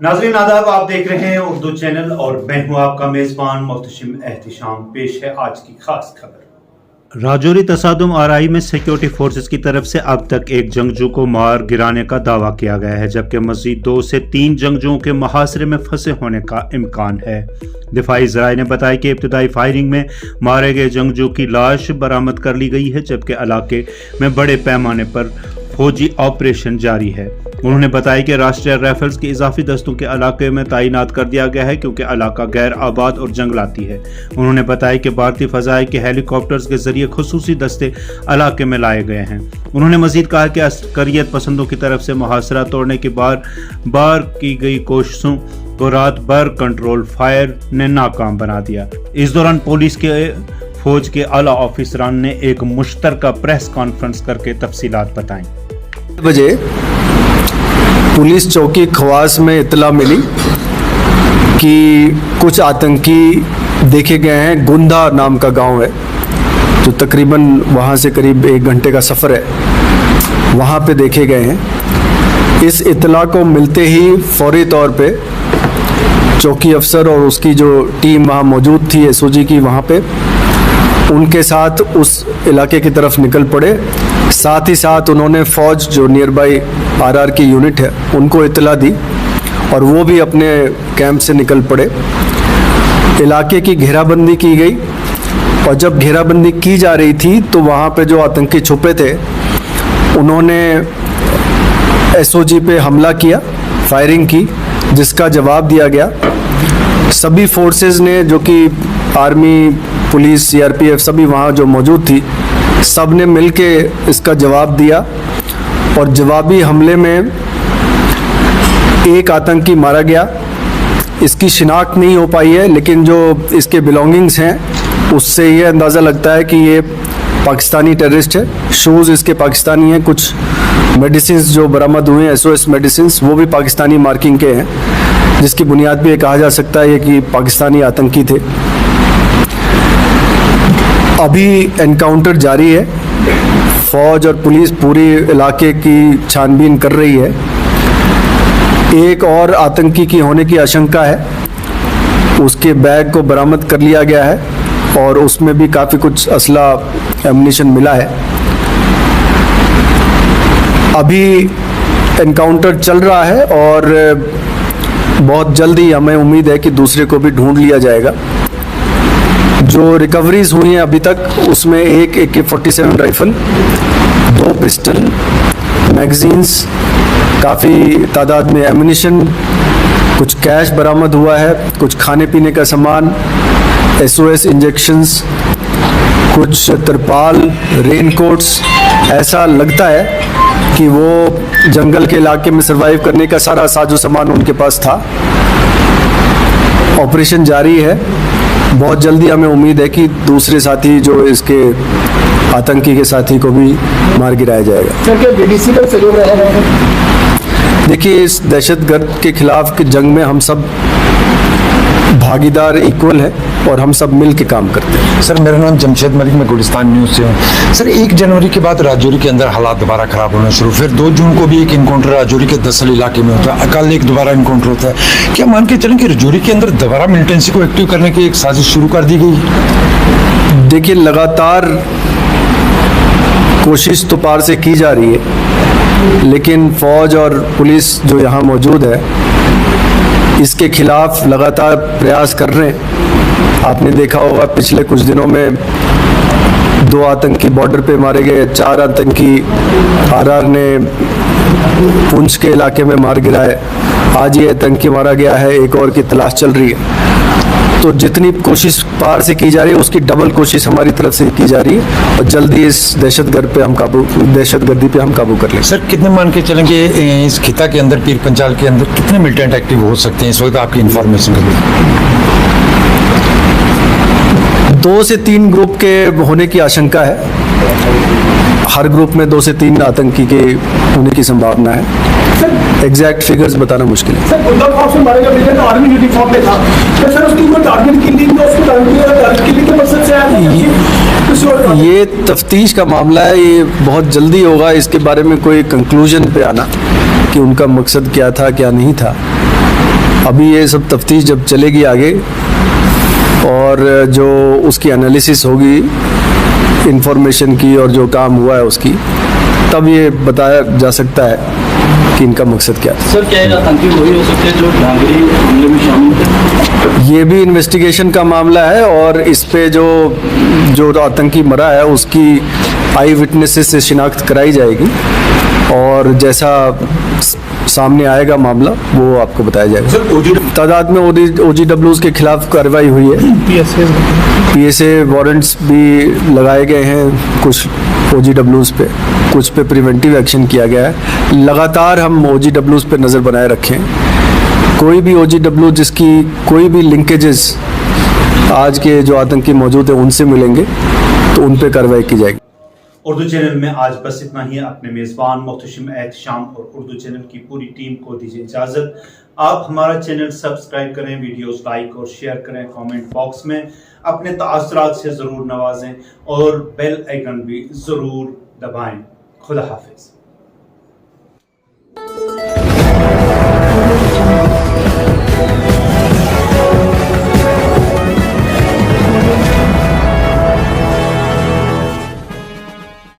नाज़रीन आदाब, आप देख रहे हैं उर्दू चैनल और मैं हूं आपका मेजबान मोहतशिम एहतिशाम। पेश है आज की खास खबर। राजौरी तसादुम आरई में सिक्योरिटी फोर्सेस की तरफ से अब तक एक जंगजू को मार गिराने का दावा किया गया है, जबकि मजीद 2 से 3 जंगजुओं के मुहासरे में फंसे होने का इम्कान है। दिफाई ज़राए ने बताया कि इब्तदाई फायरिंग में मारे गए जंगजू की लाश बरामद कर ली गई है, जबकि इलाके में बड़े पैमाने पर फौजी ऑपरेशन जारी है। उन्होंने बताया कि राष्ट्रीय राइफल्स की इजाफी दस्तों के इलाके में तैनात कर दिया गया है, क्योंकि इलाका गैर आबाद और जंगलाती है। उन्होंने बताया कि भारतीय फजाई के हेलीकॉप्टर्स के जरिए खुसूसी दस्ते इलाके में लाए गए हैं। उन्होंने मजीद कहा कि अस्करियत पसंदों की तरफ से मुहासरा तोड़ने की बार की गई कोशिशों को रात भर कंट्रोल फायर ने नाकाम बना दिया। इस दौरान पुलिस के फौज के आला ऑफिसरान ने एक मुश्तरका प्रेस कॉन्फ्रेंस करके तफसीलात बताई। बजे पुलिस चौकी खवास में इत्तला मिली कि कुछ आतंकी देखे गए हैं। गुंदा नाम का गांव है जो तकरीबन वहां से करीब 1 घंटे का सफ़र है, वहां पे देखे गए हैं। इस इत्तला को मिलते ही फौरी तौर पे चौकी अफसर और उसकी जो टीम वहाँ मौजूद थी एसओजी की, वहाँ पे उनके साथ उस इलाके की तरफ निकल पड़े। साथ ही साथ उन्होंने फ़ौज जो नियर बाई आरआर की यूनिट है उनको इत्तला दी और वो भी अपने कैंप से निकल पड़े। इलाके की घेराबंदी की गई और जब घेराबंदी की जा रही थी तो वहाँ पे जो आतंकी छुपे थे उन्होंने एसओजी पे हमला किया, फायरिंग की, जिसका जवाब दिया गया। सभी फोर्सेस ने, जो कि आर्मी, पुलिस, सीआरपीएफ सभी वहाँ जो मौजूद थी, सब ने मिल के इसका जवाब दिया और जवाबी हमले में एक आतंकी मारा गया। इसकी शिनाख्त नहीं हो पाई है, लेकिन जो इसके बिलोंगिंग्स हैं उससे ये अंदाज़ा लगता है कि ये पाकिस्तानी टेररिस्ट है। शूज़ इसके पाकिस्तानी हैं, कुछ मेडिसिन जो बरामद हुए हैं एसओएस मेडिसिन वो भी पाकिस्तानी मार्किंग के हैं, जिसकी बुनियाद भी ये कहा जा सकता है कि पाकिस्तानी आतंकी थे। अभी एनकाउंटर जारी है, फौज और पुलिस पूरी इलाके की छानबीन कर रही है। एक और आतंकी की होने की आशंका है, उसके बैग को बरामद कर लिया गया है और उसमें भी काफ़ी कुछ असला एमुनिशन मिला है। अभी एनकाउंटर चल रहा है और बहुत जल्दी हमें उम्मीद है कि दूसरे को भी ढूंढ लिया जाएगा। जो रिकवरीज हुई हैं अभी तक उसमें एक AK-47 राइफल, 2 पिस्टल, मैगजीन्स, काफ़ी तादाद में एमुनिशन, कुछ कैश बरामद हुआ है, कुछ खाने पीने का सामान, SOS इंजेक्शंस, कुछ तिरपाल, रेनकोट्स। ऐसा लगता है कि वो जंगल के इलाके में सरवाइव करने का सारा साजो सामान उनके पास था। ऑपरेशन जारी है। बहुत जल्दी हमें उम्मीद है कि दूसरे साथी जो इसके आतंकी के साथी को भी मार गिराया जाएगा। सर, क्या बीडीसी का सहयोग रहा है? देखिए, इस दहशतगर्द के खिलाफ की जंग में हम सब भागीदार इक्वल है और हम सब मिल के काम करते हैं। सर, मेरा नाम जमशेद मलिक, मैं गुलिस्तान न्यूज़ से हूँ। सर, 1 जनवरी के बाद राजौरी के अंदर हालात दोबारा खराब होना शुरू, फिर 2 जून को भी एक इनकाउंटर राजौरी के दसल इलाके में होता है, कल एक दोबारा इनकाउंटर होता है। क्या मान के चलें कि राजौरी के अंदर दोबारा मिलिटेंसी को एक्टिव करने की एक साजिश शुरू कर दी गई? देखिए, लगातार कोशिश तो पार से की जा रही है, लेकिन फौज और पुलिस जो यहाँ मौजूद है इसके खिलाफ लगातार प्रयास कर रहे हैं। आपने देखा होगा पिछले कुछ दिनों में 2 आतंकी बॉर्डर पे मारे गए, 4 आतंकी आरआर ने पुंछ के इलाके में मार गिराए। आज ये आतंकी मारा गया है, एक और की तलाश चल रही है। तो जितनी कोशिश पार से की जा रही है उसकी डबल कोशिश हमारी तरफ से की जा रही है और जल्दी इस दहशतगर्दी पे हम काबू कर लें। सर, कितने मान के चलेंगे इस खिता के अंदर, पीर पंचाल के अंदर कितने मिलिटेंट एक्टिव हो सकते हैं इस वक्त आपकी इंफॉर्मेशन के लिए? 2 से 3 ग्रुप के होने की आशंका है। हर ग्रुप में 2 से 3 आतंकी के होने की संभावना है। एग्जैक्ट फिगर्स बताना मुश्किल है। सर, गुंदा खौफ से मारेगा बिल्डर तो आर्मी यूनिफॉर्म में था, तो सर उसकी कोई टारगेट किलिंग तो उसको टारगेट किलिंग के मकसद से आया? ये तफ्तीश का मामला है, ये बहुत जल्दी होगा इसके बारे में कोई कंक्लूजन पे आना कि उनका मकसद क्या था क्या नहीं था। अभी ये सब तफ्तीश जब चलेगी आगे और जो उसकी एनालिसिस होगी इंफॉर्मेशन की और जो काम हुआ है उसकी, तब ये बताया जा सकता है कि इनका मकसद क्या था। सर क्या एक आतंकी वही हो सकते हैं जो डांगरी हमले में शामिल थे? ये भी इन्वेस्टिगेशन का मामला है और इस पे जो आतंकी मरा है उसकी आई विटनेसेस से शिनाख्त कराई जाएगी और जैसा सामने आएगा मामला वो आपको बताया जाएगा। तादाद में OGWs के खिलाफ कार्रवाई हुई है, PSA वारंट्स भी लगाए गए हैं कुछ OGWs पे, कुछ पे प्रिवेंटिव एक्शन किया गया है। लगातार हम OGWs पे नज़र बनाए रखें, कोई भी OGW जिसकी कोई भी लिंकेजेस आज के जो आतंकी मौजूद है उनसे मिलेंगे तो उन पे कार्रवाई की जाएगी। उर्दू चैनल में आज बस इतना ही। अपने मेज़बान मुख्तशिम एहतिशाम और उर्दू चैनल की पूरी टीम को दीजिए इजाज़त। आप हमारा चैनल सब्सक्राइब करें, वीडियोस लाइक और शेयर करें, कमेंट बॉक्स में अपने तासुरात से ज़रूर नवाजें और बेल आइकन भी ज़रूर दबाएं। खुदा हाफिज़।